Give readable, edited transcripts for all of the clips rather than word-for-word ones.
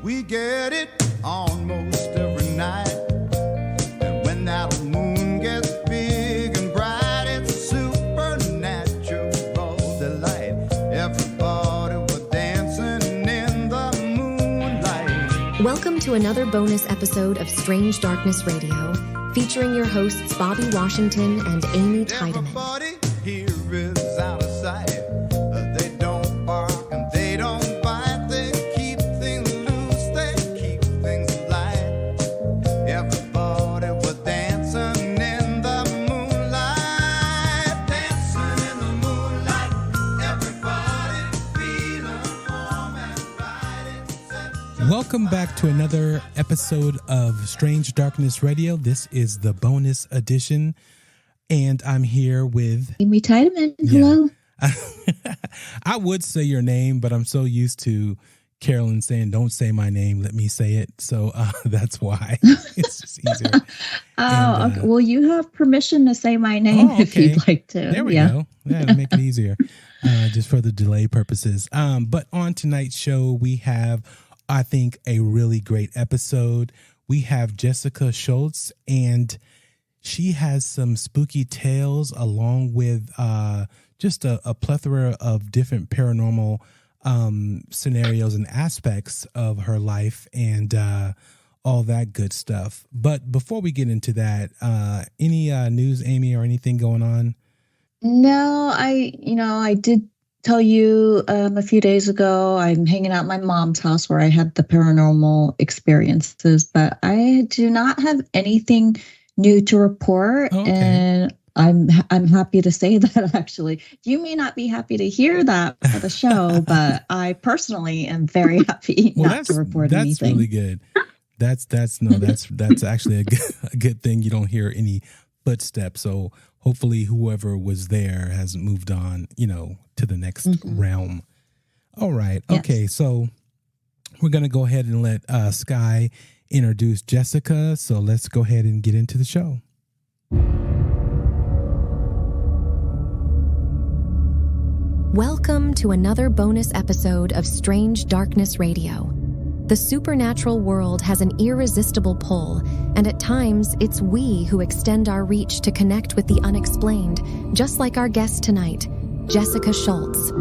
We get it almost every night. And when that moon gets big and bright, it's a supernatural delight. Everybody was dancing in the moonlight. Welcome to another bonus episode of Strange Darkness Radio, featuring your hosts Bobby Washington and Amy Tiedemann. Everybody here is out of sight. They don't bark and they don't bite. They keep things loose, they keep things light. Everybody was dancing in the moonlight. Dancing in the moonlight. Everybody feeling warm and bright. Welcome back to another episode of Strange Darkness Radio. This is the bonus edition, and I'm here with Amy Tiedemann. Hello. I would say your name, but I'm so used to Carolyn saying, "Don't say my name, let me say it." So that's why it's just easier. Okay. Well, you have permission to say my name if you'd like to. There we go. That'll make it easier, just for the delay purposes. But on tonight's show, we have, I think, a really great episode. We have Jessica Schultz, and she has some spooky tales along with just a plethora of different paranormal scenarios and aspects of her life and all that good stuff. But before we get into that, any news, Amy, or anything going on? No, I did tell you a few days ago, I'm hanging out at my mom's house where I had the paranormal experiences, but I do not have anything new to report. Okay. And I'm happy to say that. Actually, you may not be happy to hear that for the show, but I personally am very happy not to report anything. That's really good. That's actually a good thing. You don't hear any footsteps. So hopefully whoever was there has moved on, to the next realm. All right. Yes. Okay. So we're going to go ahead and let Sky introduce Jessica. So let's go ahead and get into the show. Welcome to another bonus episode of Strange Darkness Radio. The supernatural world has an irresistible pull, and at times it's we who extend our reach to connect with the unexplained, just like our guest tonight, Jessica Schultz.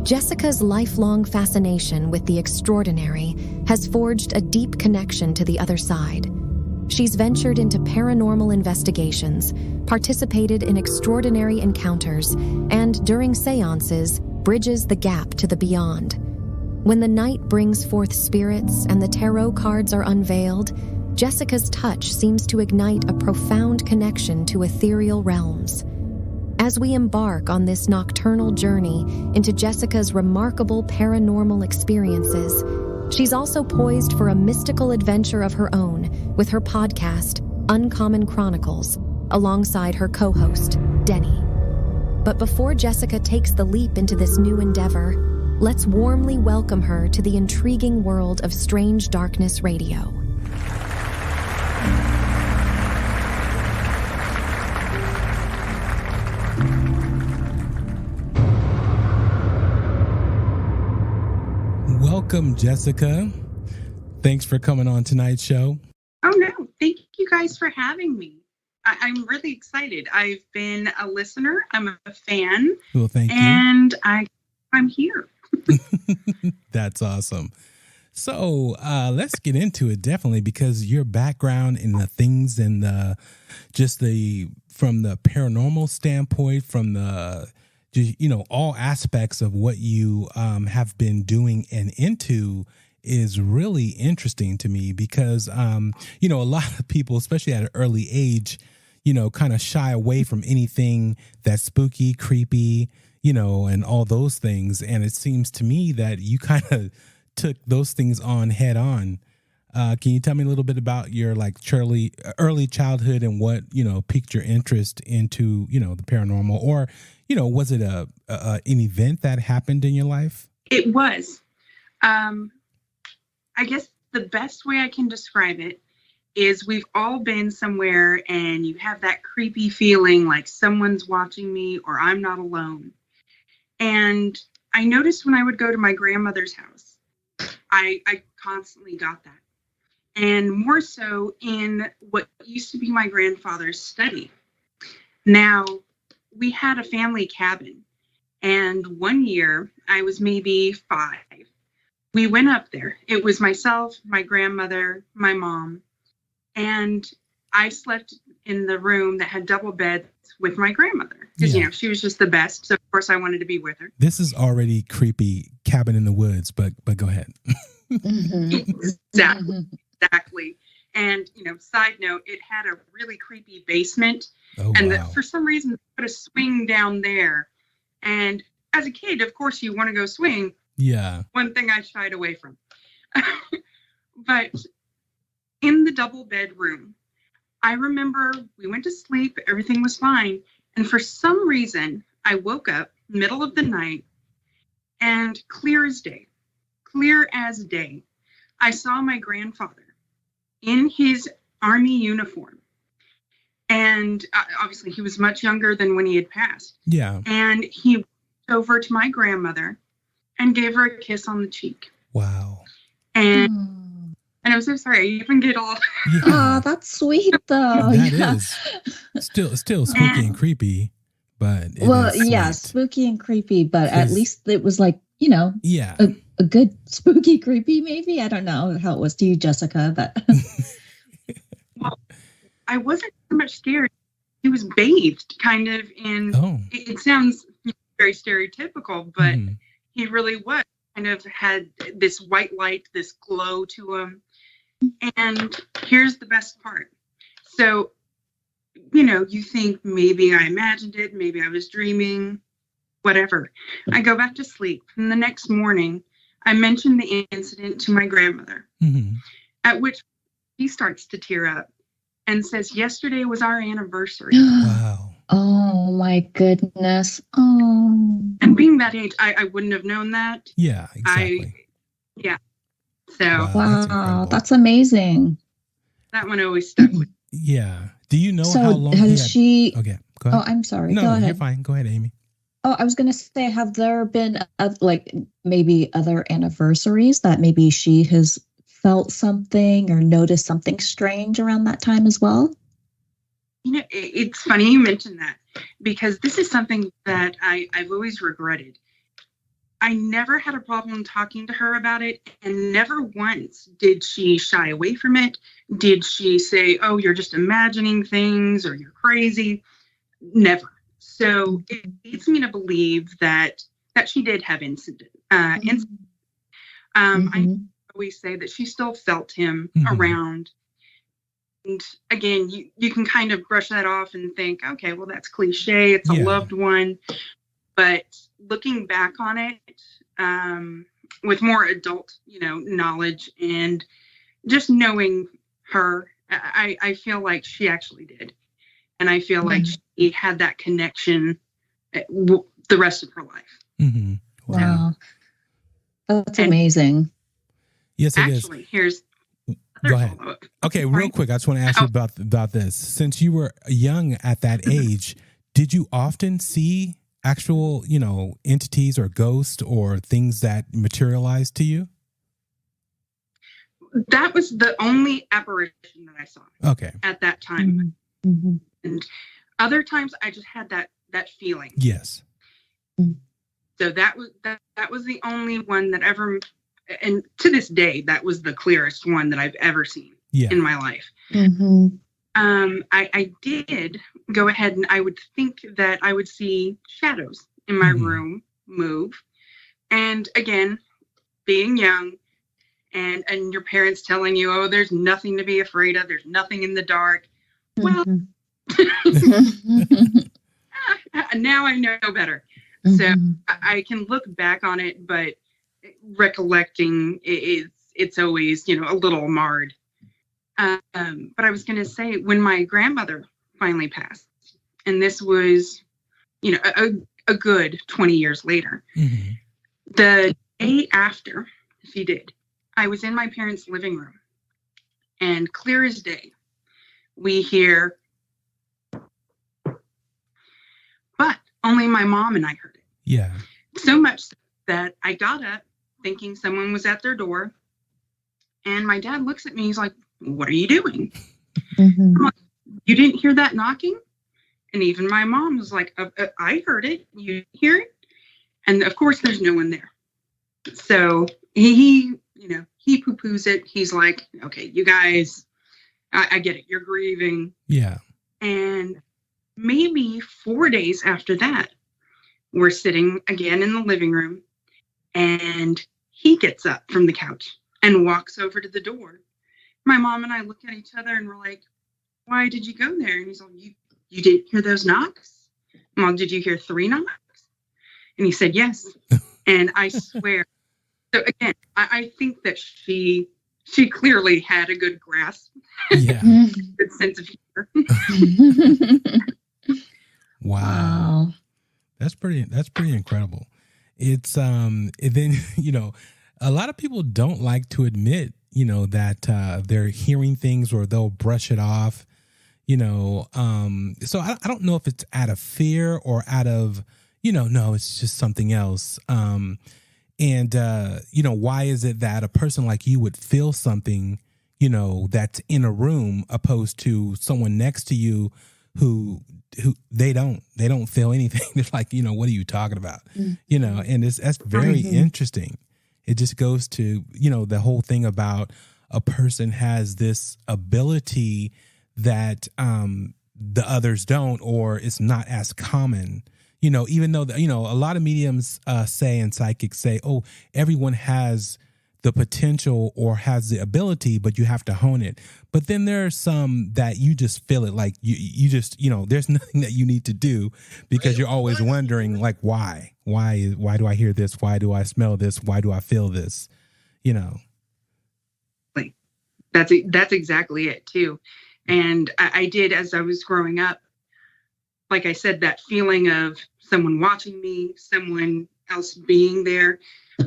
Jessica's lifelong fascination with the extraordinary has forged a deep connection to the other side. She's ventured into paranormal investigations, participated in extraordinary encounters, and during seances, bridges the gap to the beyond. When the night brings forth spirits and the tarot cards are unveiled, Jessica's touch seems to ignite a profound connection to ethereal realms. As we embark on this nocturnal journey into Jessica's remarkable paranormal experiences, she's also poised for a mystical adventure of her own with her podcast, Uncommon Chronicles, alongside her co-host, Denny. But before Jessica takes the leap into this new endeavor, let's warmly welcome her to the intriguing world of Strange Darkness Radio. Welcome, Jessica. Thanks for coming on tonight's show. Oh, no. Thank you guys for having me. I'm really excited. I've been a listener. I'm a fan. Well, thank you. And I'm here. That's awesome. So let's get into it, definitely, because your background in the things and from the paranormal standpoint, from the all aspects of what you have been doing and into is really interesting to me because, a lot of people, especially at an early age, kind of shy away from anything that's spooky, creepy, and all those things. And it seems to me that you kind of took those things on head on. Can you tell me a little bit about your early childhood and what, piqued your interest into, the paranormal, or, was it an event that happened in your life? It was. I guess the best way I can describe it is we've all been somewhere and you have that creepy feeling like someone's watching me or I'm not alone. And I noticed when I would go to my grandmother's house, I constantly got that. And more so in what used to be my grandfather's study. Now, we had a family cabin, and one year I was maybe 5. We went up there. It was myself, my grandmother, my mom, and I slept in the room that had double beds with my grandmother because, she was just the best. So, of course, I wanted to be with her. This is already creepy, cabin in the woods, but go ahead. Exactly. And, side note, it had a really creepy basement. Oh, and wow. for some reason, they put a swing down there. And as a kid, of course, you want to go swing. Yeah. One thing I shied away from. But in the double bedroom, I remember we went to sleep. Everything was fine. And for some reason, I woke up middle of the night and clear as day, I saw my grandfather in his army uniform. And obviously he was much younger than when he had passed. Yeah. And he went over to my grandmother and gave her a kiss on the cheek. Wow. And I'm so sorry, I even get all... Yeah. Oh, that's sweet though. That is still spooky and creepy, but it is sweet. Spooky and creepy, but at least it was like, yeah, a good spooky creepy, maybe. I don't know how it was to you, Jessica, but well, I wasn't so much scared. He was bathed kind of in it sounds very stereotypical, but he really was kind of had this white light, this glow to him. And here's the best part. So, you think maybe I imagined it, maybe I was dreaming, whatever. I go back to sleep. And the next morning, I mentioned the incident to my grandmother, at which she starts to tear up and says, yesterday was our anniversary. Wow. Oh, my goodness. Oh. And being that age, I wouldn't have known that. Yeah, exactly. So, wow, that's amazing. That one always stuck with me. Yeah. Do you know how long she... Okay, go ahead. Oh, I'm sorry. No, go ahead. You're fine. Go ahead, Amy. Oh, I was going to say, have there been maybe other anniversaries that maybe she has felt something or noticed something strange around that time as well? It's funny you mentioned that because this is something that I've always regretted. I never had a problem talking to her about it, and never once did she shy away from it. Did she say, oh, you're just imagining things or you're crazy? Never. So it leads me to believe that she did have incident. I always say that she still felt him around. And again, you can kind of brush that off and think, okay, well, that's cliche. It's a loved one. But looking back on it with more adult, knowledge and just knowing her, I feel like she actually did. And I feel like she had that connection the rest of her life. Mm-hmm. Wow. That's amazing. Yes, it is. Actually, here's... Go ahead. Okay, real quick. I just want to ask you about this. Since you were young at that age, did you often see actual, entities or ghosts or things that materialized to you? That was the only apparition that I saw. Okay. At that time. Mm-hmm. And other times I just had that feeling. Yes. So that was the only one that ever, and to this day, that was the clearest one that I've ever seen in my life. Mm-hmm. I did go ahead and I would think that I would see shadows in my room move. And again, being young and your parents telling you, oh, there's nothing to be afraid of. There's nothing in the dark. Well, now I know better. So I can look back on it, but recollecting it's always, a little marred. But I was going to say, when my grandmother finally passed, and this was, a good 20 years later, the day after she did, I was in my parents' living room, and clear as day, we hear, but only my mom and I heard it. Yeah. So much that I got up thinking someone was at their door, And my dad looks at me. He's like, "What are you doing?" Mm-hmm. I'm like, "You didn't hear that knocking?" And even my mom was like, "I heard it. You didn't hear it?" And of course, there's no one there. So he poo-poos it. He's like, "Okay, you guys, I get it. You're grieving." Yeah. And maybe 4 days after that, we're sitting again in the living room, and he gets up from the couch and walks over to the door. My mom and I look at each other and we're like, "Why did you go there?" And he's like, You didn't hear those knocks? Mom, did you hear 3 knocks? And he said, "Yes." And I swear. So again, I think that she clearly had a good grasp. Yeah. Good sense of humor. Wow. That's pretty incredible. It's and then, a lot of people don't like to admit, that they're hearing things or they'll brush it off, so I don't know if it's out of fear or out of, no, it's just something else. And why is it that a person like you would feel something, that's in a room opposed to someone next to you who they don't feel anything. They're like, what are you talking about? Mm-hmm. And that's very interesting. It just goes to, the whole thing about a person has this ability that the others don't, or it's not as common, even though, a lot of mediums say, and psychics say, oh, everyone has the potential or has the ability, but you have to hone it. But then there are some that you just feel it, like you just, there's nothing that you need to do because you're always wondering, like, why do I hear this? Why do I smell this? Why do I feel this? That's exactly it too. And I did, as I was growing up, like I said, that feeling of someone watching me, someone else being there.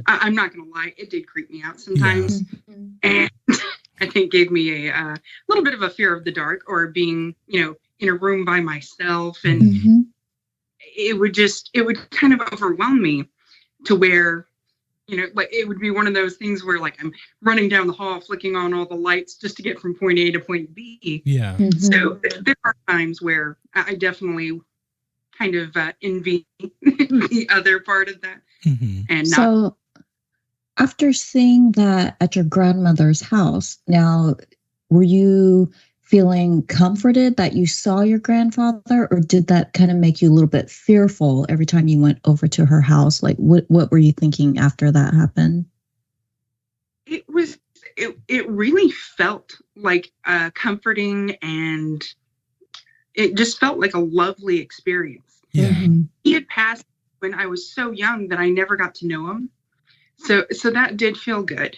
I'm not going to lie, it did creep me out sometimes. Yeah. And I think gave me a little bit of a fear of the dark, or being, in a room by myself. And it would kind of overwhelm me to where, like it would be one of those things where like I'm running down the hall, flicking on all the lights just to get from point A to point B. Yeah. So there are times where I definitely kind of envy the other part of that. And so after seeing that at your grandmother's house, now, were you feeling comforted that you saw your grandfather, or did that kind of make you a little bit fearful every time you went over to her house? Like, what were you thinking after that happened? It really felt like comforting, and it just felt like a lovely experience. Yeah. He had passed when I was so young that I never got to know him. So that did feel good.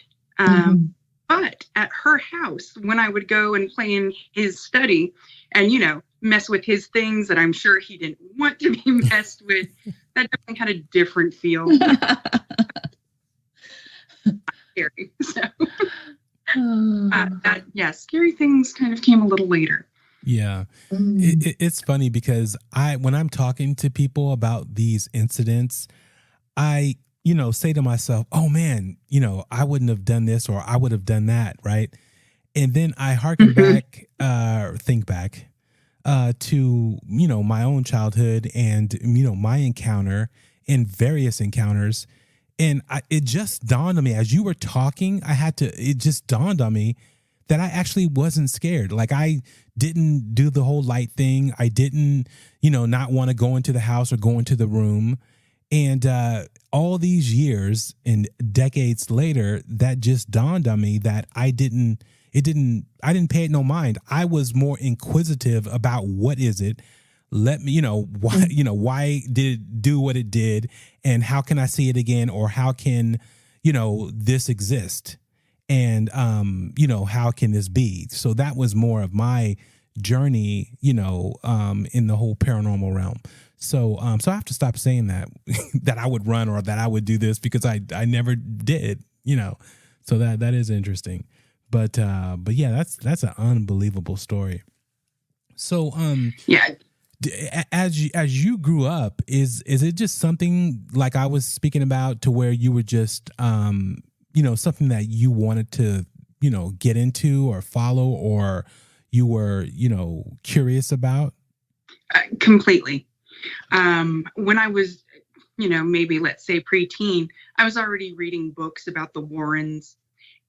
But at her house, when I would go and play in his study and, mess with his things that I'm sure he didn't want to be messed with, that definitely had a different feel. Scary. So, scary things kind of came a little later. Yeah. It's funny because when I'm talking to people about these incidents, I say to myself, oh man, I wouldn't have done this, or I would have done that. Right. And then I hearken back, think back to, my own childhood and, my encounter and various encounters. And it just dawned on me as you were talking, it just dawned on me that I actually wasn't scared. Like I didn't do the whole light thing. I didn't, not want to go into the house or go into the room. And all these years and decades later, that just dawned on me that I didn't pay it no mind. I was more inquisitive about what is it? Let me, why did it do what it did? And how can I see it again? Or how can, this exist? And, how can this be? So that was more of my journey, in the whole paranormal realm. So I have to stop saying that I would run or that I would do this, because I never did, so that is interesting. But yeah, that's an unbelievable story. So, as you grew up, is it just something like I was speaking about, to where you were just, something that you wanted to get into or follow, or you were, curious about? Completely. When I was, maybe let's say preteen, I was already reading books about the Warrens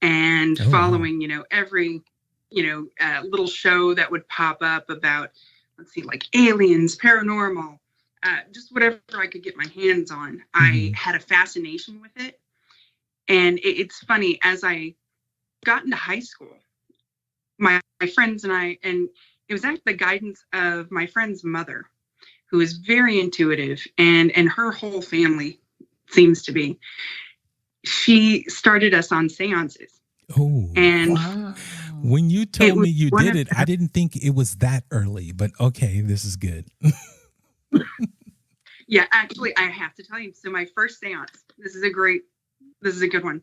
and following, every, little show that would pop up about, let's see, like aliens, paranormal, just whatever I could get my hands on. I had a fascination with it. And it's funny, as I got into high school, my friends and it was actually the guidance of my friend's mother, who is very intuitive, and her whole family seems to be. She started us on seances. Oh, and Wow. When you told me you did it, I didn't think it was that early, but okay, this is good. Yeah, actually, I have to tell you. So my first seance, this is a good one.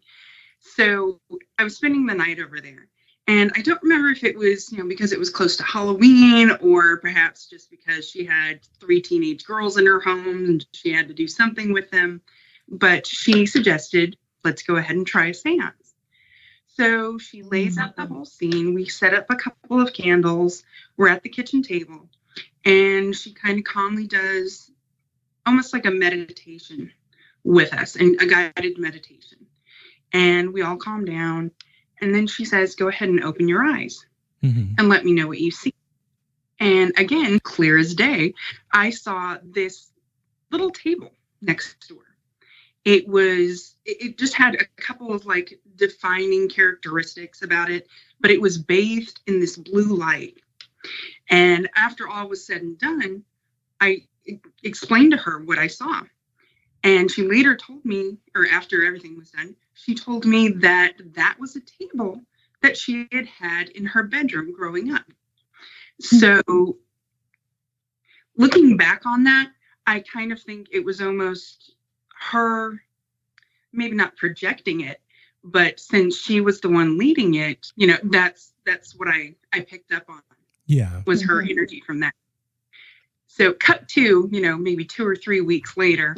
So I was spending the night over there. And I don't remember if it was, because it was close to Halloween, or perhaps just because she had 3 teenage girls in her home and she had to do something with them. But she suggested, let's go ahead and try a seance. So she lays out the whole scene. We set up a couple of candles. We're at the kitchen table. And she kind of calmly does almost like a meditation with us, and a guided meditation. And we all calm down. And then she says, go ahead and open your eyes and let me know what you see. And again, clear as day, I saw this little table next to her. It just had a couple of like defining characteristics about it, but it was bathed in this blue light. And after all was said and done, I explained to her what I saw. And she later told me, or after everything was done, she told me that was a table that she had in her bedroom growing up. So looking back on that, I kind of think it was almost her, maybe not projecting it, but since she was the one leading it, that's what I picked up on. Yeah. Was her energy from that. So cut to, maybe 2 or 3 weeks later,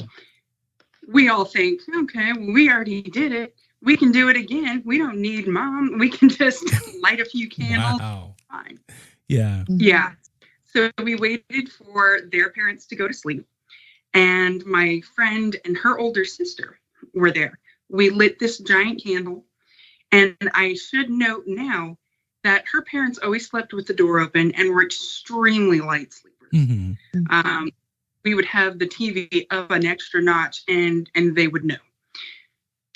we all think, okay, well, we already did it. We can do it again. We don't need mom. We can just light a few candles. Wow. Fine. Yeah. Yeah. So we waited for their parents to go to sleep. And my friend and her older sister were there. We lit this giant candle. And I should note now that her parents always slept with the door open and were extremely light sleepers. We would have the TV up an extra notch, and they would know.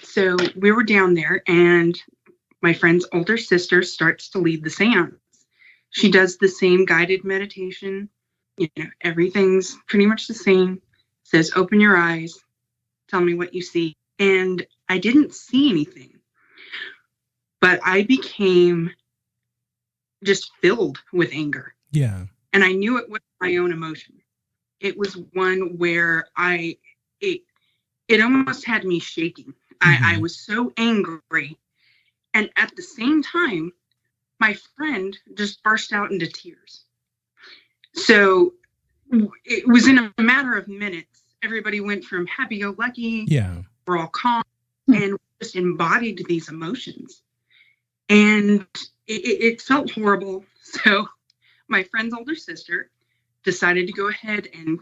So we were down there, and my friend's older sister starts to lead the seance. She does the same guided meditation. Everything's pretty much the same. Says, open your eyes, tell me what you see. And I didn't see anything, but I became just filled with anger. Yeah. And I knew it was my own emotion. It was one where it almost had me shaking. I was so angry. And at the same time, my friend just burst out into tears. So it was in a matter of minutes. Everybody went from happy-go-lucky. Yeah. We're all calm and just embodied these emotions. And it felt horrible. So my friend's older sister decided to go ahead and,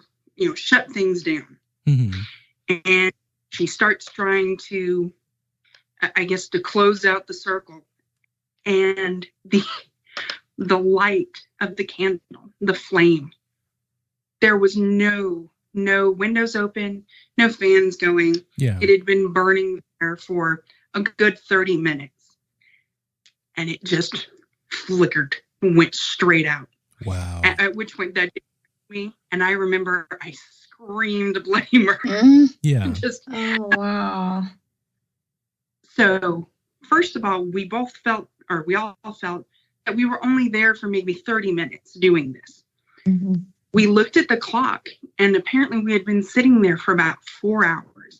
shut things down. And she starts trying to, I guess, to close out the circle. And the light of the candle, the flame, there was no windows open, no fans going. Yeah. It had been burning there for a good 30 minutes. And it just flickered, went straight out. Wow. At which point that hit me, and I remember I screamed bloody murder. Yeah. Oh, wow. So first of all, we all felt that we were only there for maybe 30 minutes doing this. We looked at the clock, and apparently we had been sitting there for about 4 hours.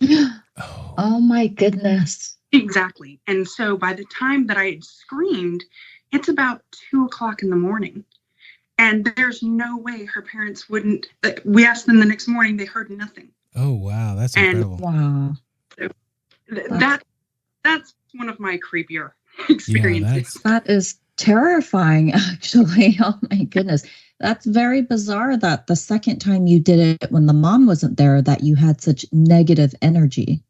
Oh my goodness. Exactly. And so by the time that I had screamed, it's about 2:00 in the morning. And there's no way her parents wouldn't. We asked them the next morning, they heard nothing. Oh, wow. That's incredible. Wow. So that's one of my creepier experiences. That is terrifying, actually. Oh my goodness. That's very bizarre that the second time you did it when the mom wasn't there, that you had such negative energy.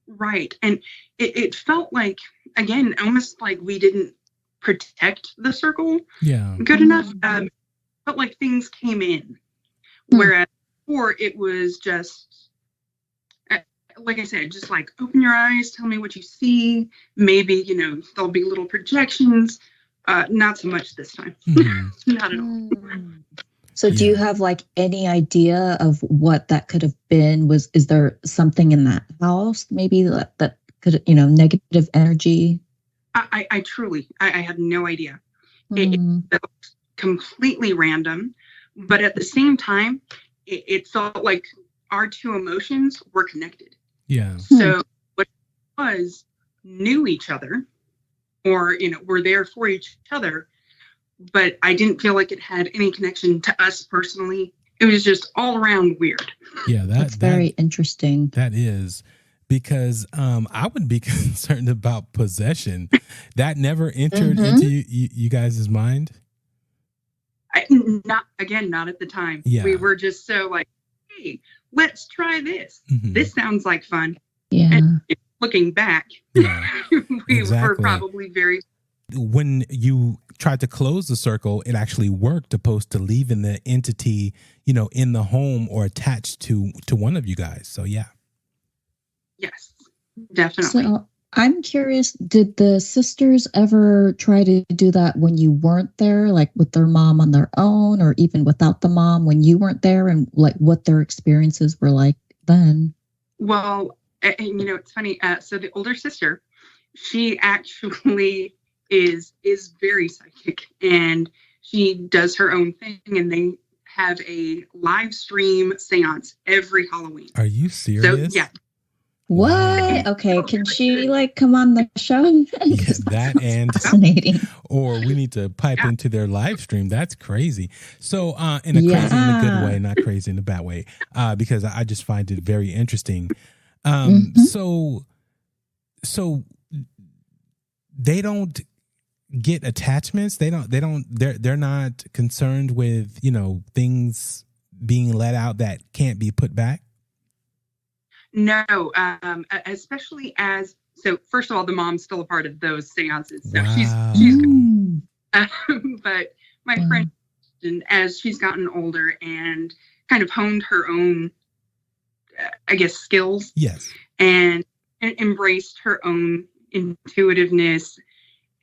Right. And it felt like, again, almost like we didn't protect the circle good enough. Felt like things came in. Whereas before it was just, like I said, just like open your eyes, tell me what you see. Maybe, there'll be little projections. Not so much this time. Not at all. So do you have like any idea of what that could have been? Is there something in that house maybe that could, negative energy? I truly had no idea. It felt completely random, but at the same time, it felt like our two emotions were connected. Yeah. So what it was, knew each other, or were there for each other, but I didn't feel like it had any connection to us personally. It was just all around weird. Yeah, that's very interesting. That is, because I would be concerned about possession. That never entered into you guys' mind? Not at the time. Yeah. We were just so like, hey, let's try this. This sounds like fun. Yeah. And looking back, we were probably very... When you tried to close the circle, it actually worked, opposed to leaving the entity, in the home or attached to one of you guys. So, yeah. Yes, definitely. So I'm curious, did the sisters ever try to do that when you weren't there, like with their mom on their own, or even without the mom when you weren't there, and like what their experiences were like then? Well, and, it's funny. So the older sister, she actually is very psychic, and she does her own thing, and they have a live stream seance every Halloween. Are you serious? So, yeah. What? Wow. Okay, can she come on the show? Yeah, that and fascinating. Or we need to pipe into their live stream. That's crazy. So in a crazy, in a good way, not crazy in a bad way, because I just find it very interesting. So they don't get attachments. They're not concerned with, things being let out that can't be put back. No, especially so first of all, the mom's still a part of those seances. So wow. she's good. But my friend, as she's gotten older and kind of honed her own, skills. Yes. And embraced her own intuitiveness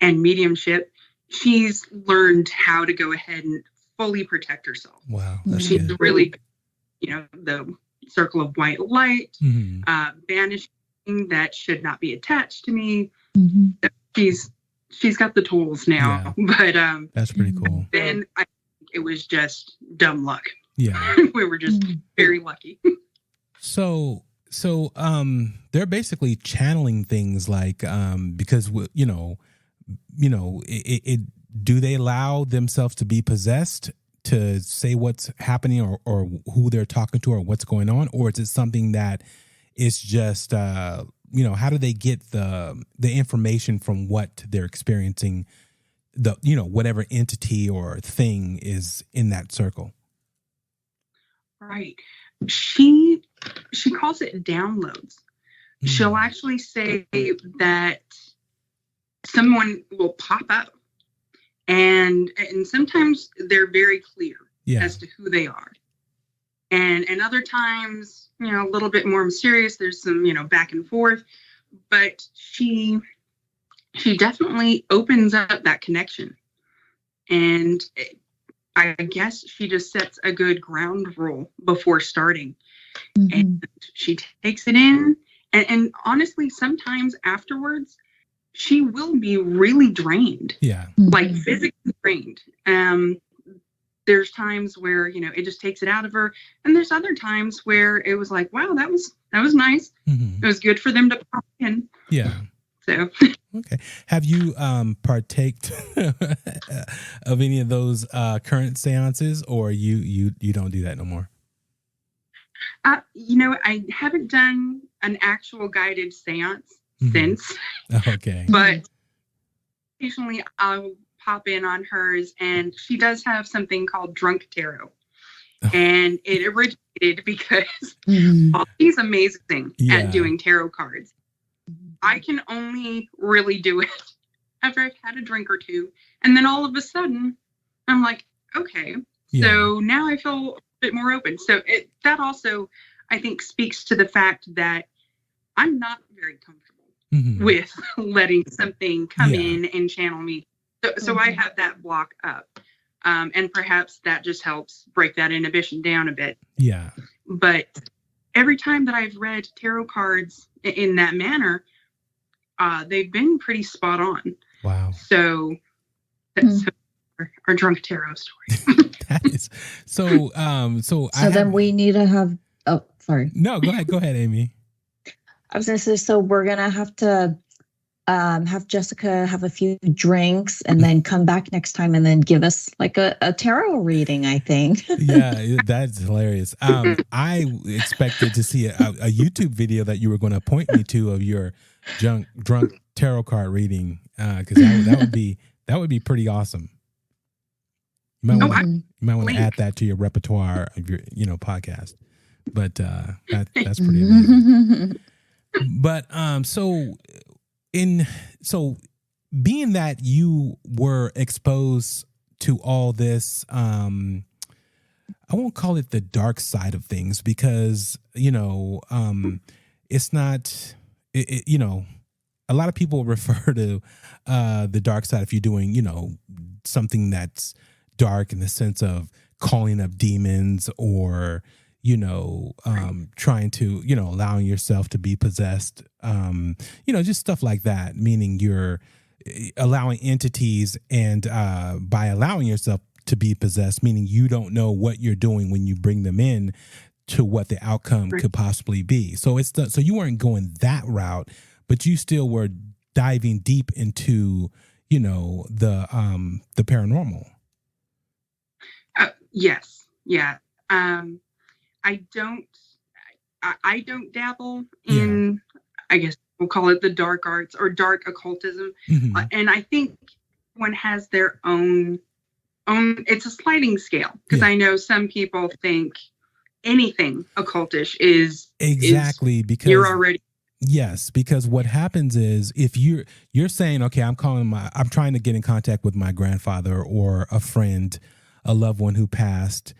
and mediumship, she's learned how to go ahead and fully protect herself. Wow. She's good. Really, the circle of white light, banishing that should not be attached to me. She's got the tools now, but that's pretty cool. Then I think it was just dumb luck. Yeah. We were just very lucky. So they're basically channeling things like because do they allow themselves to be possessed to say what's happening or who they're talking to or what's going on, or is it something that is just how do they get the information from what they're experiencing, whatever entity or thing is in that circle? Right. She calls it downloads. She'll actually say that someone will pop up, and sometimes they're very clear as to who they are, and other times a little bit more mysterious. There's some back and forth, but she definitely opens up that connection, and I guess she just sets a good ground rule before starting, and she takes it in, and honestly, sometimes afterwards, she will be really drained. Yeah. Like physically drained. There's times where, it just takes it out of her. And there's other times where it was like, wow, that was nice. It was good for them to pop in. Yeah. So. Okay. Have you partaked of any of those current seances, or you don't do that no more? I haven't done an actual guided seance since. Okay. But occasionally I'll pop in on hers, and she does have something called Drunk Tarot. And it originated because she's amazing at doing tarot cards. I can only really do it after I've had a drink or two. And then all of a sudden, I'm like, okay, so now I feel a bit more open. So that also, I think, speaks to the fact that I'm not very comfortable with letting something come in and channel me. So I have that block up. And perhaps that just helps break that inhibition down a bit. Yeah. But every time that I've read tarot cards in that manner, they've been pretty spot on. Wow. So that's our drunk tarot story. That is so. Then we need to have. Oh, sorry. No, go ahead, Amy. I was going to say, so we're going to have Jessica have a few drinks and then come back next time and then give us like a tarot reading, I think. Yeah, that's hilarious. I expected to see a YouTube video that you were going to point me to of your drunk tarot card reading, because that would be pretty awesome. You might want to add that to your repertoire of your podcast. But that's pretty amazing. But so being that you were exposed to all this, I won't call it the dark side of things, because it's not a lot of people refer to the dark side if you're doing something that's dark in the sense of calling up demons, or trying to, allowing yourself to be possessed, just stuff like that, meaning you're allowing entities, and by allowing yourself to be possessed, meaning you don't know what you're doing when you bring them in to what the outcome could possibly be. So so you weren't going that route, but you still were diving deep into, the paranormal. Yes. Yeah. I don't dabble in, I guess we'll call it the dark arts or dark occultism. And I think one has their own, it's a sliding scale, because I know some people think anything occultish is because you're already. Yes, because what happens is, if you're saying, okay, I'm trying to get in contact with my grandfather or a friend, a loved one who passed,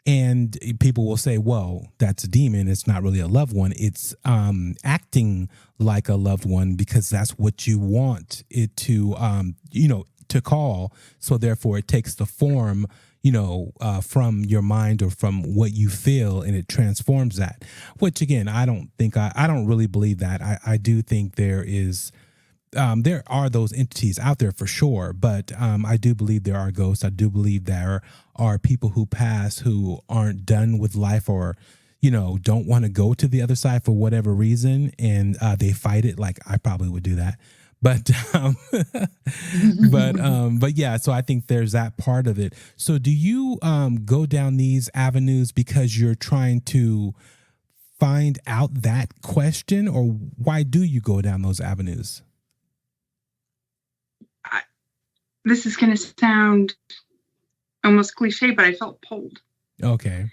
and people will say, well, that's a demon. It's not really a loved one. It's acting like a loved one because that's what you want it to, to call. So therefore it takes the form, from your mind or from what you feel, and it transforms that, which again, I don't really believe that. I do think there are those entities out there for sure, but I do believe there are ghosts. I do believe there are people who pass who aren't done with life, or don't want to go to the other side for whatever reason, and they fight it. Like I probably would do that, but but yeah. So I think there's that part of it. So do you go down these avenues because you're trying to find out that question, or why do you go down those avenues? This is going to sound almost cliche, but I felt pulled. Okay.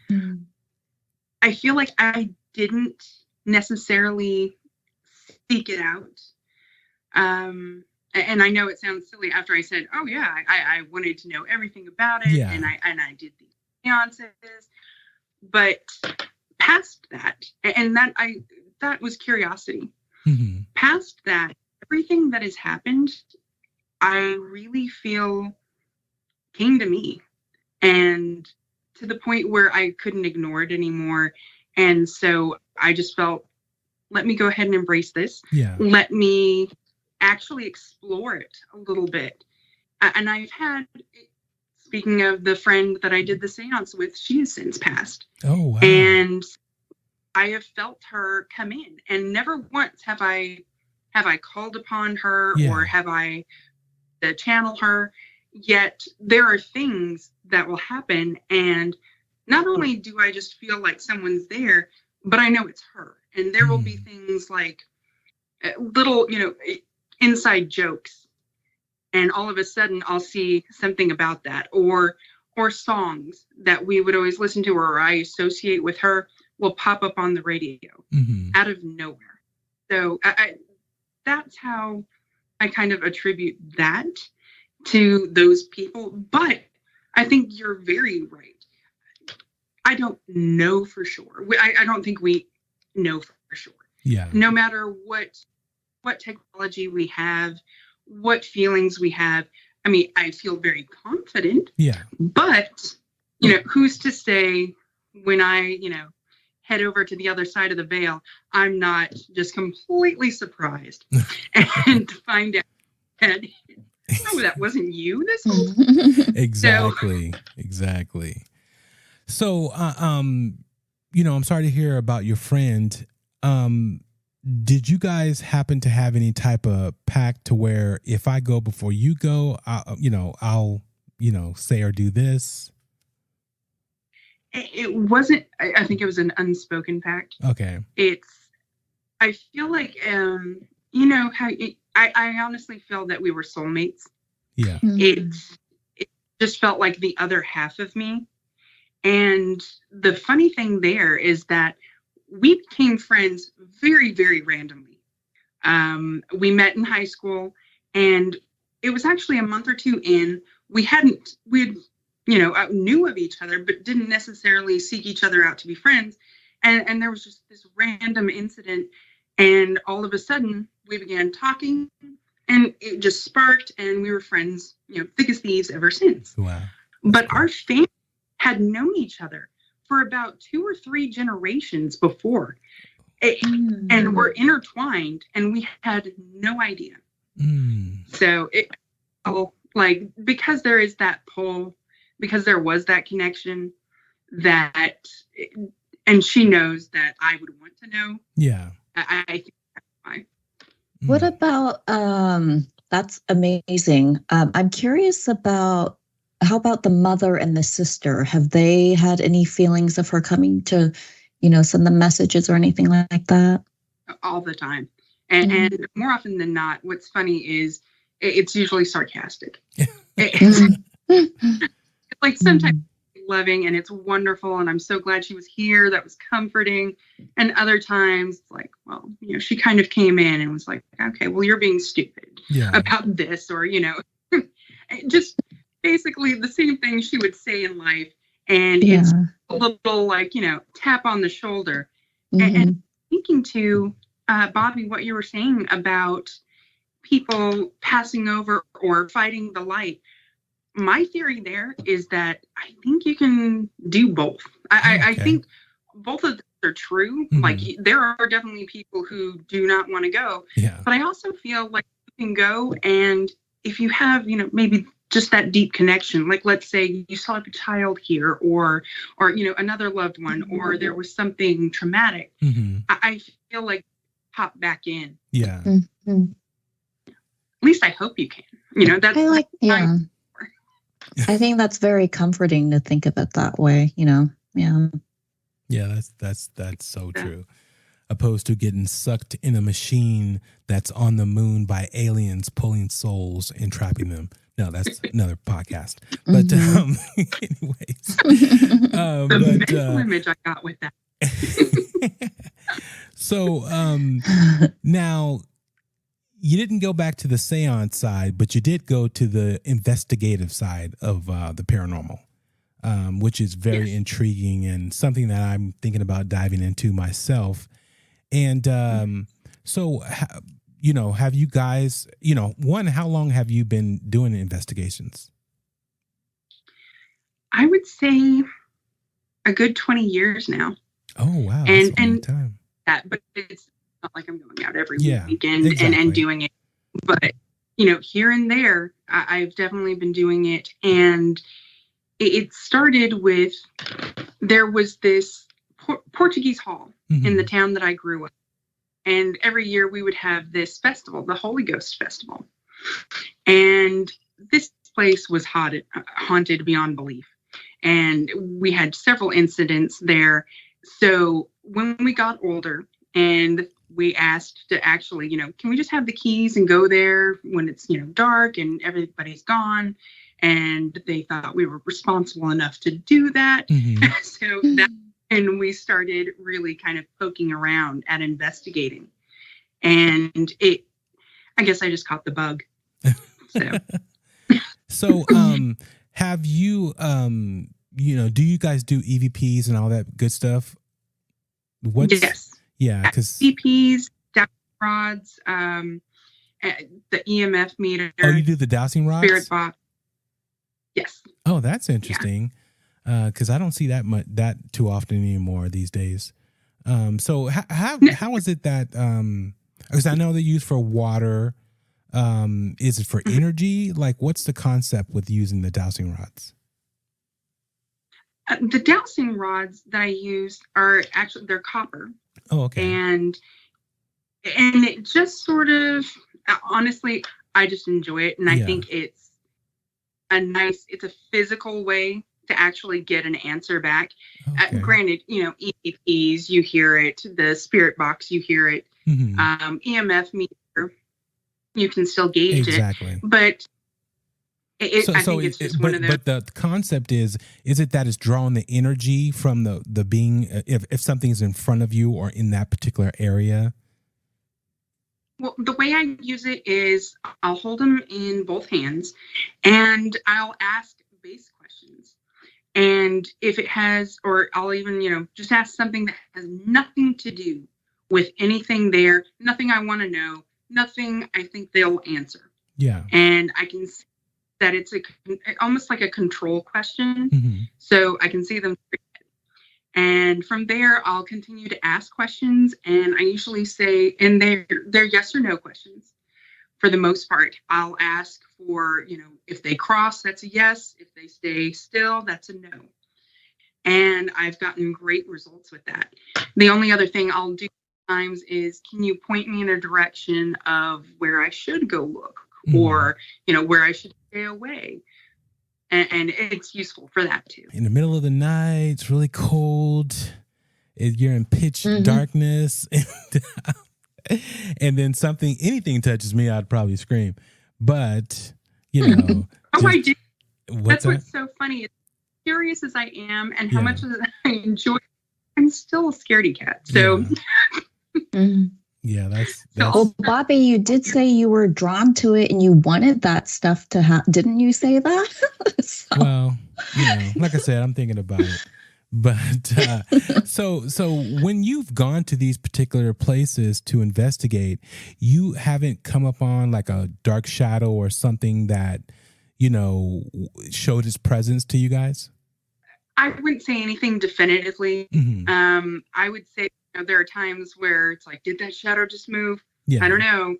I feel like I didn't necessarily seek it out. And I know it sounds silly after I said, oh yeah, I wanted to know everything about it. Yeah. And I did the seances, but past that, and that was curiosity. Past that, everything that has happened, I really feel came to me, and to the point where I couldn't ignore it anymore. And so I just felt, let me go ahead and embrace this. Yeah. Let me actually explore it a little bit. And I've had, speaking of the friend that I did the seance with, she has since passed. Oh, wow. And I have felt her come in, and never once have I called upon her or have I to channel her. Yet there are things that will happen, and not only do I just feel like someone's there, but I know it's her. And there will be things like little, inside jokes and all of a sudden I'll see something about that, or songs that we would always listen to or I associate with her will pop up on the radio out of nowhere. So that's how I kind of attribute that to those people. But I think you're very right. I don't know for sure. I don't think we know for sure. Yeah. No matter what technology we have, what feelings we have. I mean, I feel very confident. Yeah. But, who's to say when I, head over to the other side of the veil, I'm not just completely surprised and find out that, oh, that wasn't you this whole time. Exactly. So, I'm sorry to hear about your friend. Did you guys happen to have any type of pact to where if I go before you go, I'll say or do this? It wasn't, I think it was an unspoken pact. Okay. I feel like, how I honestly feel that we were soulmates. Yeah. It just felt like the other half of me. And the funny thing there is that we became friends very, very randomly. We met in high school, and it was actually a month or two in. We knew of each other, but didn't necessarily seek each other out to be friends. And there was just this random incident, and all of a sudden we began talking, and it just sparked, and we were friends, thick as thieves ever since. Wow. But our family had known each other for about 2 or 3 generations before. And we're intertwined, and we had no idea. So because there is that pull, because there was that connection, and she knows that I would want to know. Yeah. I think that's why. What about, that's amazing. I'm curious about, how about the mother and the sister? Have they had any feelings of her coming to, send them messages or anything like that? All the time. And more often than not, what's funny is it's usually sarcastic. Like sometimes loving and it's wonderful and I'm so glad she was here. That was comforting. And other times it's like, well, she kind of came in and was like, okay, well, you're being stupid about this, or, just basically the same thing she would say in life. And it's a little tap on the shoulder. And thinking to Bobby, what you were saying about people passing over or fighting the light. My theory there is that I think you can do both. I think both of them are true. Like there are definitely people who do not want to go. Yeah. But I also feel like you can go, and if you have, maybe just that deep connection, like let's say you saw a child here or another loved one, or there was something traumatic. I feel like pop back in. Yeah. At least I hope you can. That's I think that's very comforting to think of it that way, Yeah. Yeah, that's so true. Opposed to getting sucked in a machine that's on the moon by aliens pulling souls and trapping them. No, that's another podcast. But anyways. The mental image I got with that. So now you didn't go back to the seance side, but you did go to the investigative side of the paranormal, which is very intriguing and something that I'm thinking about diving into myself. And so, have you guys, how long have you been doing investigations? I would say a good 20 years now. Oh, wow. That's a long time. But it's not like I'm going out every weekend and doing it. But, here and there, I've definitely been doing it. And it started with, there was this Portuguese hall in the town that I grew up. And every year we would have this festival, the Holy Ghost Festival. And this place was haunted beyond belief. And we had several incidents there. So when we got older and we asked to actually, can we just have the keys and go there when it's, dark and everybody's gone? And they thought we were responsible enough to do that. And we started really kind of poking around and investigating. And I guess I just caught the bug. So, have you, do you guys do EVPs and all that good stuff? Yes. Yeah. EVPs, dowsing rods, the EMF meter. Oh, you do the dowsing rods? Spirit box. Yes. Oh, that's interesting. Because I don't see that too often anymore these days. So how is it that, because I know they're used for water. Is it for energy? Like, what's the concept with using the dowsing rods? The dowsing rods that I use are actually, they're copper. Oh, okay. And it just sort of, honestly, I just enjoy it. And I think it's a physical way to actually get an answer back. Okay. Granted, EVPs, you hear it. The spirit box, you hear it. Mm-hmm. EMF meter, you can still gauge it. But I think it's just one of those. But the concept is it that it's drawing the energy from the being, if something's in front of you or in that particular area? Well, the way I use it is I'll hold them in both hands and I'll ask base questions. And if it has, or I'll even, just ask something that has nothing to do with anything there, nothing I want to know, nothing I think they'll answer. Yeah. And I can see that it's almost like a control question. Mm-hmm. So I can see them. And from there, I'll continue to ask questions. And I usually say, and they're yes or no questions. For the most part, I'll ask for, if they cross, that's a yes. If they stay still, that's a no. And I've gotten great results with that. The only other thing I'll do sometimes is, can you point me in a direction of where I should go look? Or, where I should stay away. And it's useful for that too. In the middle of the night, it's really cold. You're in pitch darkness. And then anything touches me, I'd probably scream. But, I do. That's what's so funny. As curious as I am and how much I enjoy, I'm still a scaredy cat. So... Yeah, that's... Well, Bobby, you did say you were drawn to it and you wanted that stuff to happen. Didn't you say that? Well, like I said, I'm thinking about it. But so when you've gone to these particular places to investigate, you haven't come upon like a dark shadow or something that, showed its presence to you guys? I wouldn't say anything definitively. Mm-hmm. I would say there are times where it's like, did that shadow just move? Yeah. I don't know.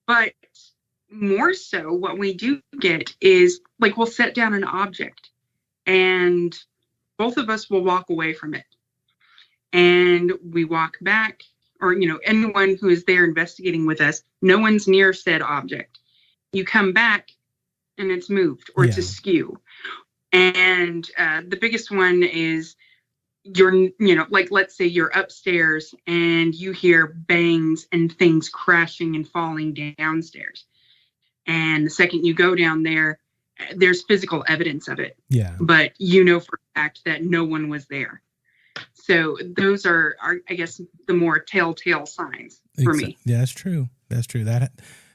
But more so what we do get is like, we'll set down an object and both of us will walk away from it. And we walk back, or, anyone who is there investigating with us, no one's near said object. You come back and it's moved or it's askew. And the biggest one is like, let's say you're upstairs and you hear bangs and things crashing and falling downstairs. And the second you go down there, there's physical evidence of it. Yeah. But for a fact that no one was there. So those are I guess, the more telltale signs for me. Yeah, that's true. That's true. That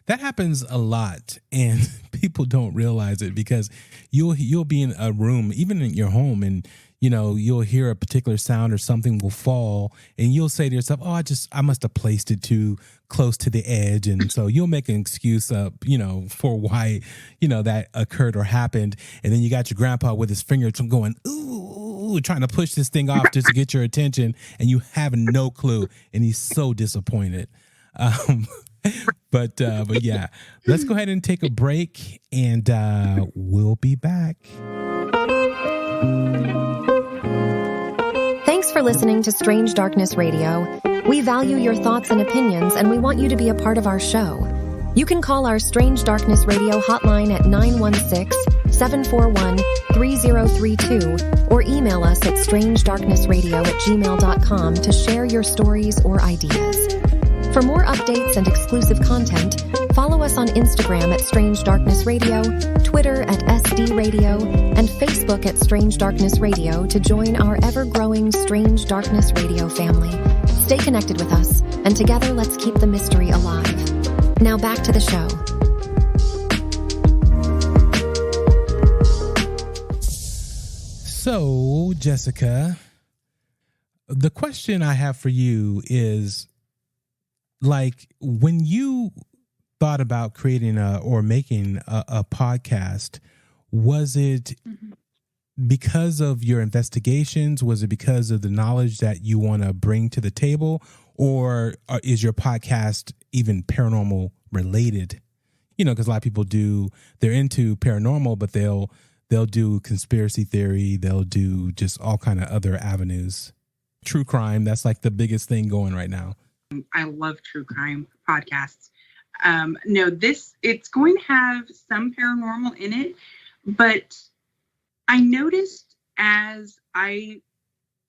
happens a lot, and people don't realize it because you'll be in a room, even in your home, and you'll hear a particular sound or something will fall, and you'll say to yourself, "Oh, I must have placed it too close to the edge," and so you'll make an excuse up, for why that occurred or happened, and then you got your grandpa with his finger going, "Ooh," trying to push this thing off just to get your attention, and you have no clue, and he's so disappointed. But yeah, let's go ahead and take a break, and we'll be back. Thanks for listening to Strange Darkness Radio. We value your thoughts and opinions, and we want you to be a part of our show. You can call our Strange Darkness Radio hotline at 916-741-3032 or email us at strangedarknessradio@gmail.com to share your stories or ideas. For more updates and exclusive content, follow us on Instagram at Strange Darkness Radio, Twitter at SD Radio, and Facebook at Strange Darkness Radio to join our ever-growing Strange Darkness Radio family. Stay connected with us, and together let's keep the mystery alive. Now back to the show. So, Jessica, the question I have for you is, like, when you thought about creating or making a podcast, was it because of your investigations? Was it because of the knowledge that you want to bring to the table? Or is your podcast even paranormal related? You know, because a lot of people they're into paranormal, but they'll do conspiracy theory. They'll do just all kind of other avenues. True crime, that's like the biggest thing going right now. I love true crime podcasts. No, it's going to have some paranormal in it, but I noticed as I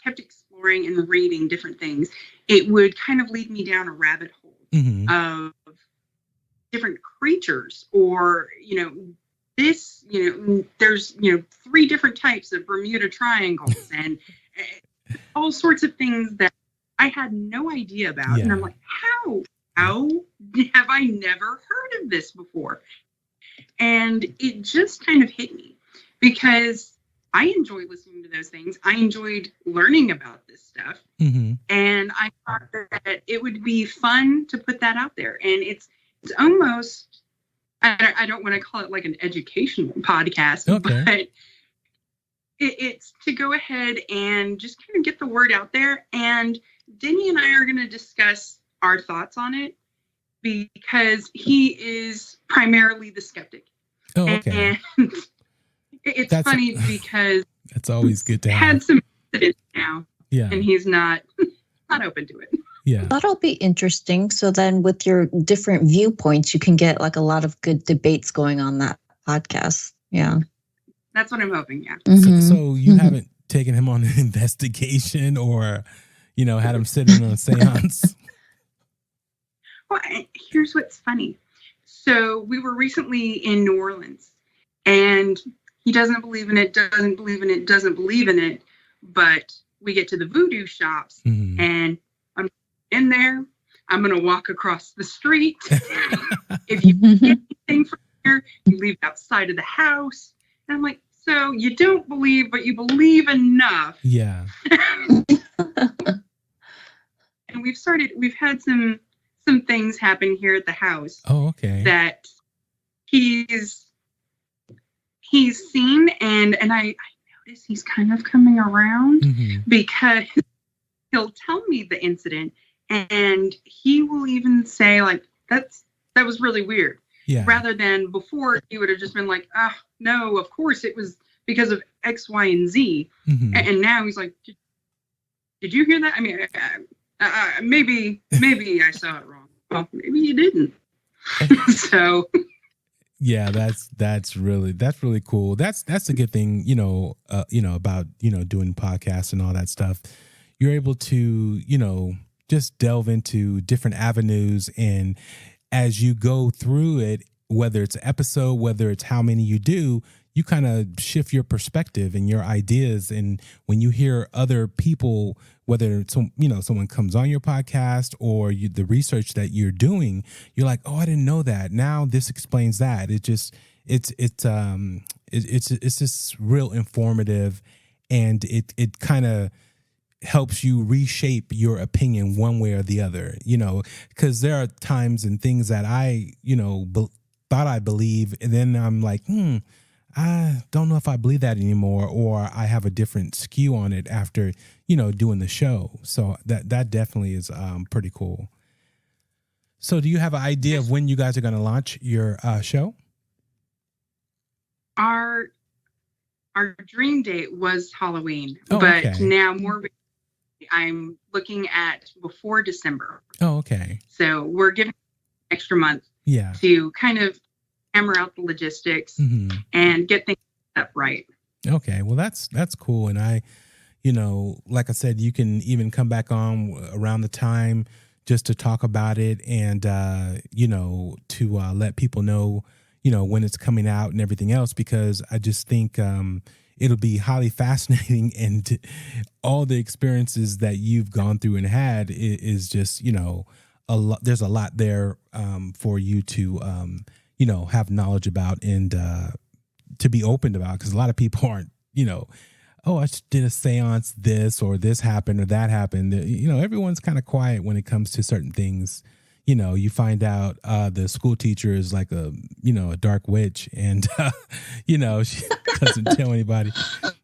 kept exploring and reading different things, it would kind of lead me down a rabbit hole of different creatures, or, there's, 3 different types of Bermuda triangles and all sorts of things that I had no idea about. Yeah. And I'm like, how have I never heard of this before? And it just kind of hit me because I enjoy listening to those things. I enjoyed learning about this stuff. And I thought that it would be fun to put that out there. And it's almost, I don't want to call it like an educational podcast, but it's to go ahead and just kind of get the word out there. And Denny and I are going to discuss our thoughts on it because he is primarily the skeptic. Oh, okay. And it's funny because it's always good to have. Had some incidents now, yeah, and he's not open to it. Yeah, that'll be interesting. So then, with your different viewpoints, you can get like a lot of good debates going on that podcast. Yeah, that's what I'm hoping. Yeah. So you haven't taken him on an investigation, or had him sitting on a seance? Well, here's what's funny. So we were recently in New Orleans, and he doesn't believe in it, doesn't believe in it. But we get to the voodoo shops, and I'm in there. I'm going to walk across the street. If you get anything from here, you leave it outside of the house. And I'm like, so you don't believe, but you believe enough. Yeah. And we've had some things happen here at the house. Oh, okay. That he's seen, and I notice he's kind of coming around because he'll tell me the incident, and he will even say like, that was really weird. Yeah. Rather than before, he would have just been like, no, of course it was because of X, Y, and Z. And now he's like, did you hear that? I mean, maybe I saw it wrong. Well, maybe you didn't. So. Yeah, that's really cool. That's a good thing, about, doing podcasts and all that stuff. You're able to, just delve into different avenues, and as you go through it, whether it's an episode, whether it's how many you do, you kind of shift your perspective and your ideas. And when you hear other people, whether it's, someone comes on your podcast or the research that you're doing, you're like, oh, I didn't know that. Now this explains that. It's just real informative, and it kind of helps you reshape your opinion one way or the other, because there are times and things that I, thought I believe, and then I'm like, I don't know if I believe that anymore, or I have a different skew on it after, doing the show. So that definitely is pretty cool. So do you have an idea of when you guys are going to launch your show? Our dream date was Halloween, but okay. Now I'm looking at before December. Oh, okay. So we're giving an extra month to kind of hammer out the logistics and get things up right. Okay. Well, that's cool. And I, like I said, you can even come back on around the time just to talk about it and, to let people know, when it's coming out and everything else, because I just think it'll be highly fascinating, and all the experiences that you've gone through and had is just, a lot. There's a lot there for you to, have knowledge about and to be open about, because a lot of people aren't, oh, I did a seance, this or this happened or that happened. Everyone's kind of quiet when it comes to certain things. You find out the school teacher is like a dark witch, and she doesn't tell anybody.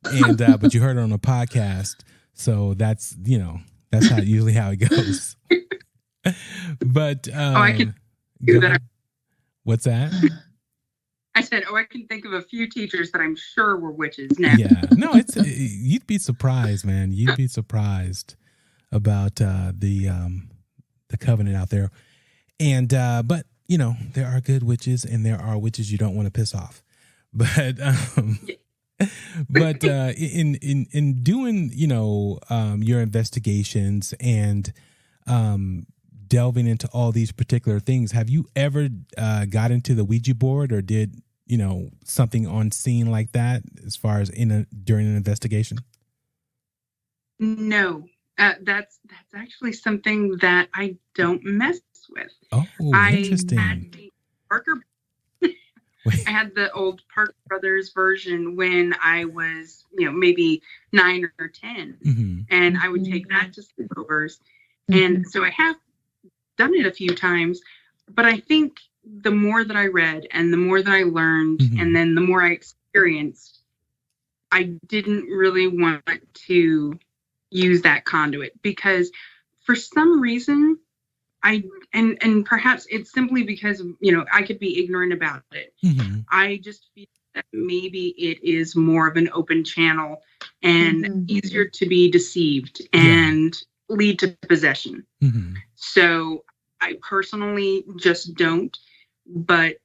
And but you heard her on a podcast, so that's usually how it goes. But I can do that. What's that? I said, I can think of a few teachers that I'm sure were witches now. Yeah, no, you'd be surprised, man. You'd be surprised about the covenant out there. And but there are good witches, and there are witches you don't want to piss off. But in doing your investigations and delving into all these particular things, have you ever got into the Ouija board or did something on scene like that as far as during an investigation? No, that's actually something that I don't mess with. Oh, interesting. I had the old Parker Brothers version when I was, maybe 9 or 10, mm-hmm. and I would take that to sleepovers, and so I have done it a few times, but I think the more that I read and the more that I learned, mm-hmm. and then the more I experienced, I didn't really want to use that conduit, because for some reason and perhaps it's simply because, I could be ignorant about it. Mm-hmm. I just feel that maybe it is more of an open channel and mm-hmm. easier to be deceived and lead to possession. Mm-hmm. So I personally just don't, but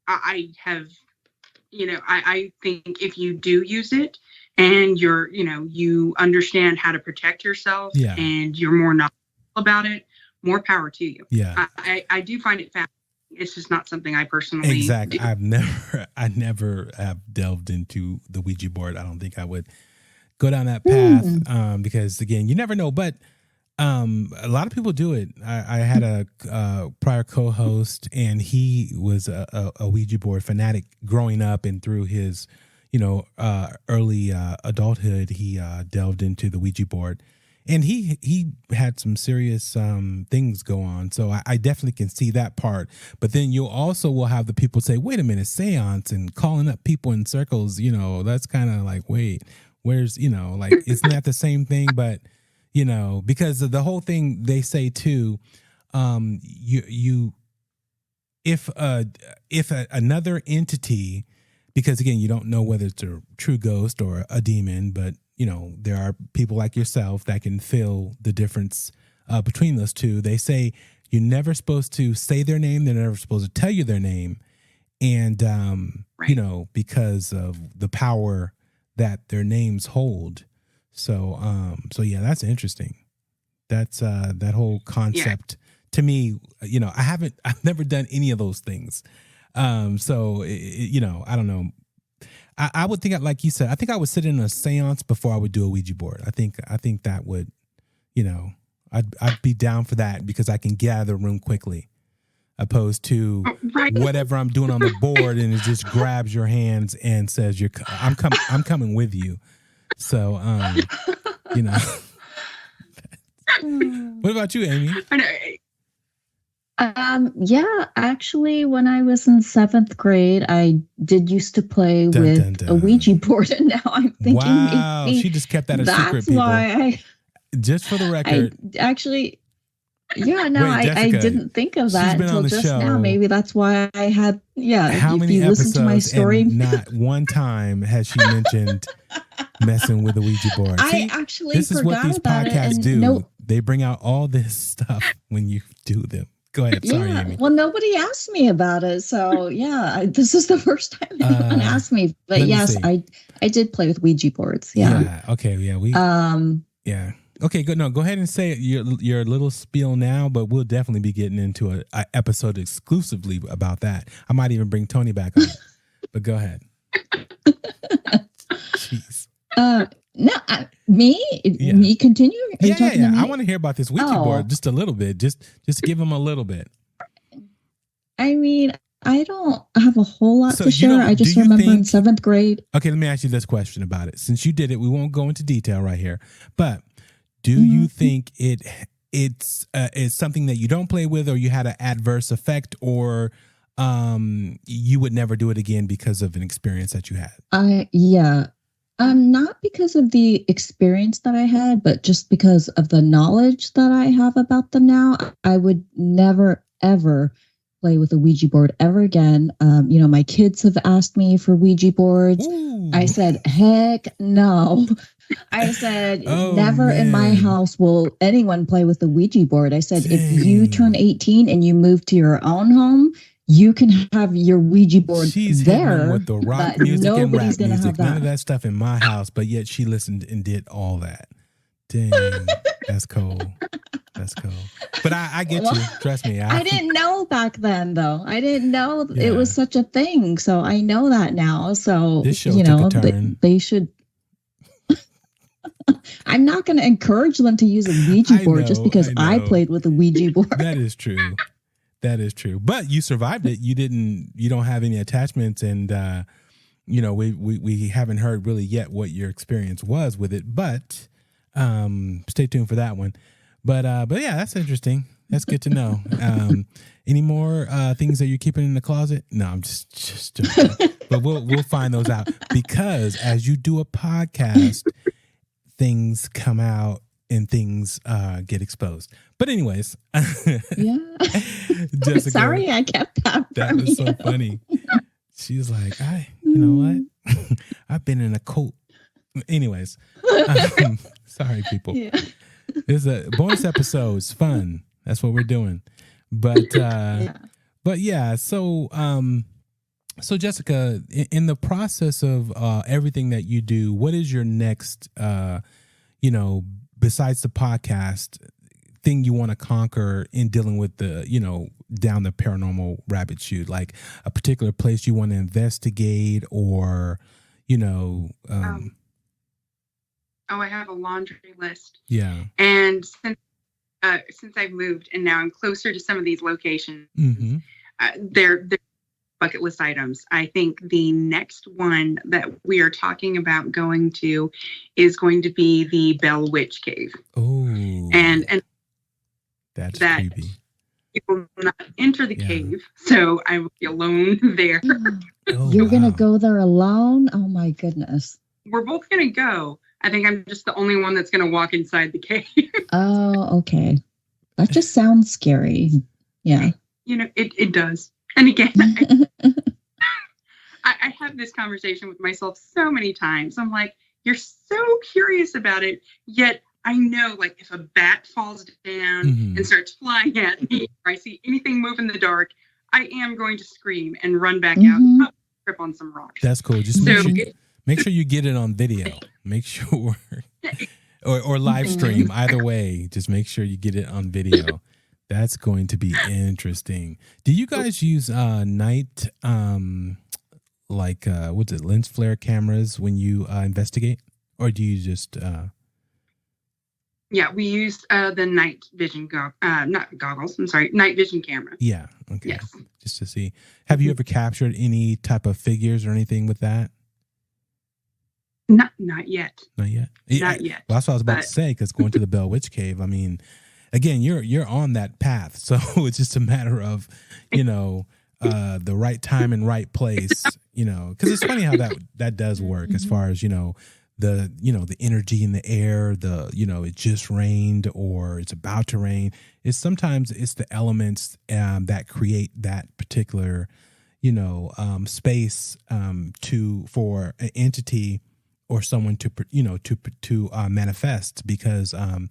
I have, I think if you do use it and you're, you understand how to protect yourself and you're more knowledgeable about it, more power to you. Yeah. I do find it fascinating. It's just not something I personally Exactly. do. I never have delved into the Ouija board. I don't think I would go down that path because, again, you never know. But a lot of people do it. I had a prior co-host, and he was a Ouija board fanatic growing up, and through his, early adulthood, he delved into the Ouija board. And he had some serious things go on. So I definitely can see that part. But then you also will have the people say, wait a minute, seance and calling up people in circles, that's kind of like, wait, where's, isn't that the same thing? But, because of the whole thing they say too, if another entity, because again, you don't know whether it's a true ghost or a demon, but there are people like yourself that can feel the difference between those two. They say you're never supposed to say their name. They're never supposed to tell you their name. And, Right. Because of the power that their names hold. So yeah, that's interesting. That's that whole concept to me, I've never done any of those things. I don't know. I would think, like you said, I think I would sit in a seance before I would do a Ouija board. I think that would, I'd be down for that because I can get out of the room quickly, opposed to whatever I'm doing on the board and it just grabs your hands and says, I'm coming with you. So, What about you, Amy? Yeah, actually, when I was in 7th grade, I did used to play with a Ouija board, and now I'm thinking, wow, she just kept that a secret. People. Why just for the record, I didn't think of that until just now. Maybe that's why I had. Yeah, how many you episodes? Listen to my story, and not one time has she mentioned messing with the Ouija board. See, I actually this is what these podcasts do. They bring out all this stuff when you do them. Go ahead. Sorry, Amy. Well, nobody asked me about it. So, this is the first time anyone asked me. But yes, I did play with Ouija boards. Yeah. Okay. Yeah. Okay, good. No, go ahead and say your little spiel now, but we'll definitely be getting into a episode exclusively about that. I might even bring Tony back on it, but go ahead. Jeez. No, me continue. Yeah. I want to hear about this Ouija board just a little bit. Just give them a little bit. I mean, I don't have a whole lot to share. I just remember in 7th grade. Okay, let me ask you this question about it. Since you did it, we won't go into detail right here. But do you think it's something that you don't play with, or you had an adverse effect, or you would never do it again because of an experience that you had? Yeah. Not because of the experience that I had, but just because of the knowledge that I have about them now. I would never, ever play with a Ouija board ever again. My kids have asked me for Ouija boards. Ooh. I said, heck no. I said, never in my house will anyone play with a Ouija board. I said, if you turn 18 and you move to your own home, you can have your Ouija board there. With the rock music and rap music. None of that stuff in my house, but yet she listened and did all that. Dang, that's cool. That's cool. But I get you. Trust me. I didn't know back then, though. I didn't know it was such a thing. So I know that now. So, this show took a turn. They should. I'm not going to encourage them to use a Ouija board just because I played with a Ouija board. That is true. That is true. But you survived it. You don't have any attachments, and we haven't heard really yet what your experience was with it, but stay tuned for that one. But yeah, that's interesting. That's good to know. Any more things that you're keeping in the closet? No, I'm just joking. But we'll find those out, because as you do a podcast, things come out and things get exposed. But anyways, yeah. Jessica, sorry, I kept that. That was so funny. She's like, you know what? I've been in a cult. Anyways, sorry, people. Yeah. It's a bonus episode. It's fun. That's what we're doing. But yeah. So Jessica, in the process of everything that you do, what is your next, besides the podcast, thing you want to conquer in dealing with the, down the paranormal rabbit chute, like a particular place you want to investigate, or, I have a laundry list. Yeah. And since I've moved and now I'm closer to some of these locations, they're bucket list items. I think the next one that we are talking about going to is going to be the Bell Witch Cave. Oh. And that's creepy. People will not enter the cave, so I will be alone there. You're going to go there alone? Oh my goodness. We're both going to go. I think I'm just the only one that's going to walk inside the cave. Oh, okay. That just sounds scary. Yeah. It does. And again, I have this conversation with myself so many times. I'm like, you're so curious about it, yet I know, like, if a bat falls down and starts flying at me, or I see anything move in the dark, I am going to scream and run back out and trip on some rocks. That's cool. Just make sure you get it on video. Make sure, or live stream. Either way, just make sure you get it on video. That's going to be interesting. Do you guys use night, lens flare cameras when you investigate, or do you just? Yeah, we use the night vision night vision camera. Yeah. Okay. Yes. Just to see. Have you ever captured any type of figures or anything with that? Not yet. Not yet. Not yet. Well, that's what I was about to say, because going to the Bell Witch Cave, I mean, again, you're on that path, so it's just a matter of, the right time and right place, because it's funny how that does work as far as, the energy in the air, it just rained or it's about to rain. Sometimes it's the elements that create that particular, space for an entity or someone to manifest, because a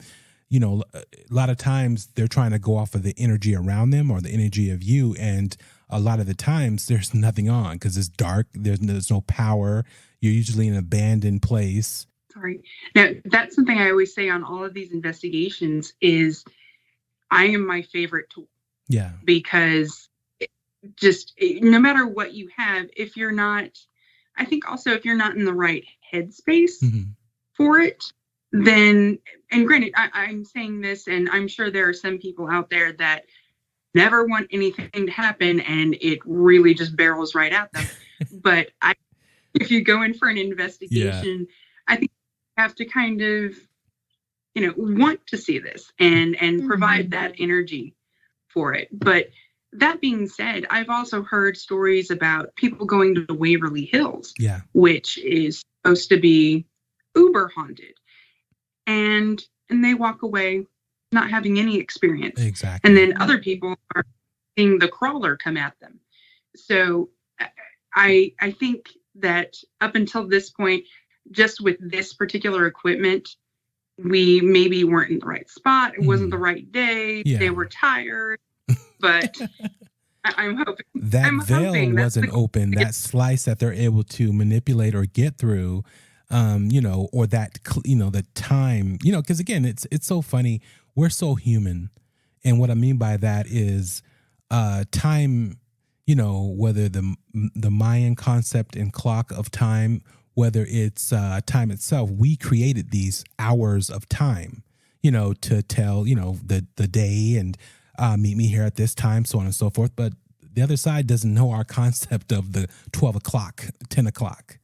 lot of times they're trying to go off of the energy around them or the energy of you, and a lot of the times there's nothing on because it's dark. There's no power. You're usually in an abandoned place. sorry. Now, that's something I always say on all of these investigations is I am my favorite tool. Yeah. Because just no matter what you have, if you're not, I think also if you're not in the right headspace for it, then, and granted, I'm saying this, and I'm sure there are some people out there that never want anything to happen and it really just barrels right at them. But if you go in for an investigation, I think you have to kind of, want to see this and provide that energy for it. But that being said, I've also heard stories about people going to Waverly Hills, which is supposed to be uber haunted. And they walk away not having any experience. Exactly. And then other people are seeing the crawler come at them. So I think that up until this point, just with this particular equipment, we maybe weren't in the right spot. It wasn't the right day. They were tired. But I'm hoping that veil wasn't open. That slice that they're able to manipulate or get through, or that, the time, because again, it's so funny. We're so human. And what I mean by that is time, whether the Mayan concept and clock of time, whether it's time itself, we created these hours of time, to tell, the day and meet me here at this time, so on and so forth. But the other side doesn't know our concept of the 12 o'clock, 10 o'clock,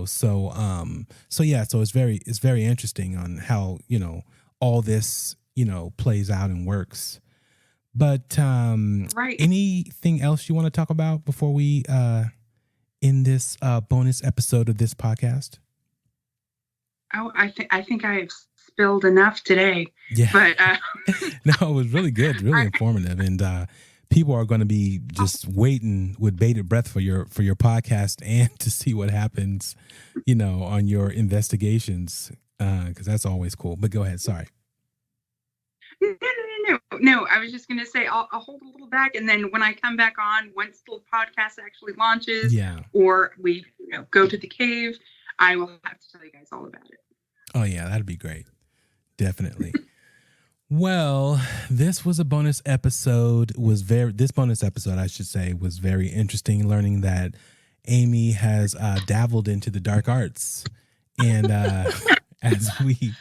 so it's very interesting on how, all this, plays out and works. But anything else you want to talk about before we end this bonus episode of this podcast? Oh, I think I've spilled enough today. Yeah. But no, it was really good, really informative, and people are going to be just waiting with bated breath for your podcast and to see what happens, on your investigations, because that's always cool. But go ahead. Sorry. No. I was just going to say I'll hold a little back, and then when I come back on, once the podcast actually launches, or we go to the cave, I will have to tell you guys all about it. Oh yeah, that'd be great. Definitely. Well, this was a bonus episode. This bonus episode, I should say, was very interesting. Learning that Amy has dabbled into the dark arts, and as we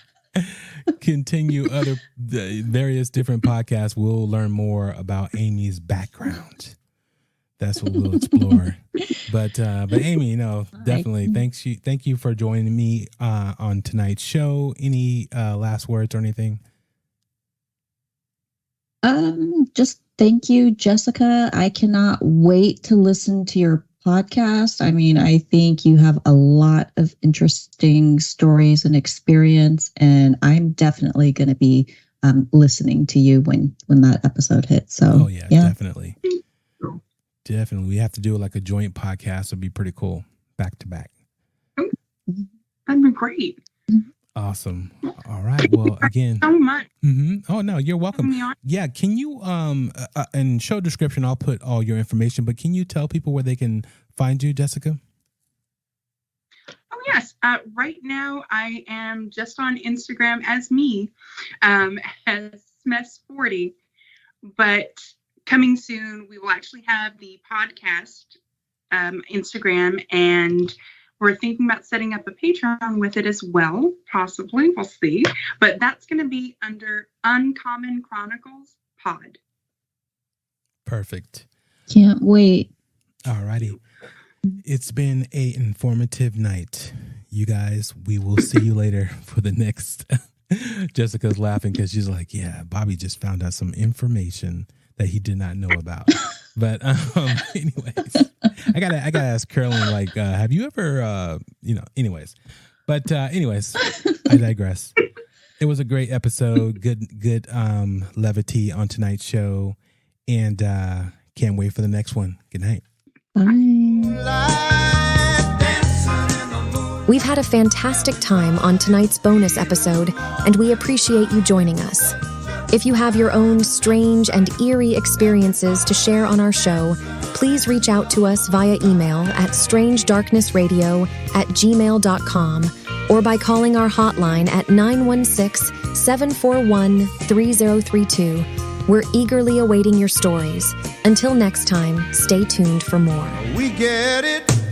continue the various different podcasts, we'll learn more about Amy's background. That's what we'll explore. But Amy, definitely thank you for joining me on tonight's show. Any last words or anything? Just thank you, Jessica. I cannot wait to listen to your podcast. I mean, I think you have a lot of interesting stories and experience, and I'm definitely going to be listening to you when that episode hits. So, definitely. Definitely. We have to do like a joint podcast. It'd be pretty cool. Back to back. That'd be great. Awesome. All right. Well, again. So much. Oh, no, you're welcome. Yeah. Can you, in show description, I'll put all your information, but can you tell people where they can find you, Jessica? Oh, yes. Right now, I am just on Instagram as me, as Smes40, but coming soon, we will actually have the podcast Instagram, and we're thinking about setting up a Patreon with it as well, possibly. We'll see. But that's going to be under Uncommon Chronicles Pod. Perfect. Can't wait. All righty. It's been an informative night. You guys, we will see you later for the next. Jessica's laughing because she's like, yeah, Bobby just found out some information that he did not know about. But anyways, I gotta ask Carolyn, like, have you ever anyways. But anyways, I digress. It was a great episode, good levity on tonight's show, and can't wait for the next one. Good night. Bye. We've had a fantastic time on tonight's bonus episode, and we appreciate you joining us. If you have your own strange and eerie experiences to share on our show, please reach out to us via email at strangedarknessradio@gmail.com or by calling our hotline at 916-741-3032. We're eagerly awaiting your stories. Until next time, stay tuned for more. We get it.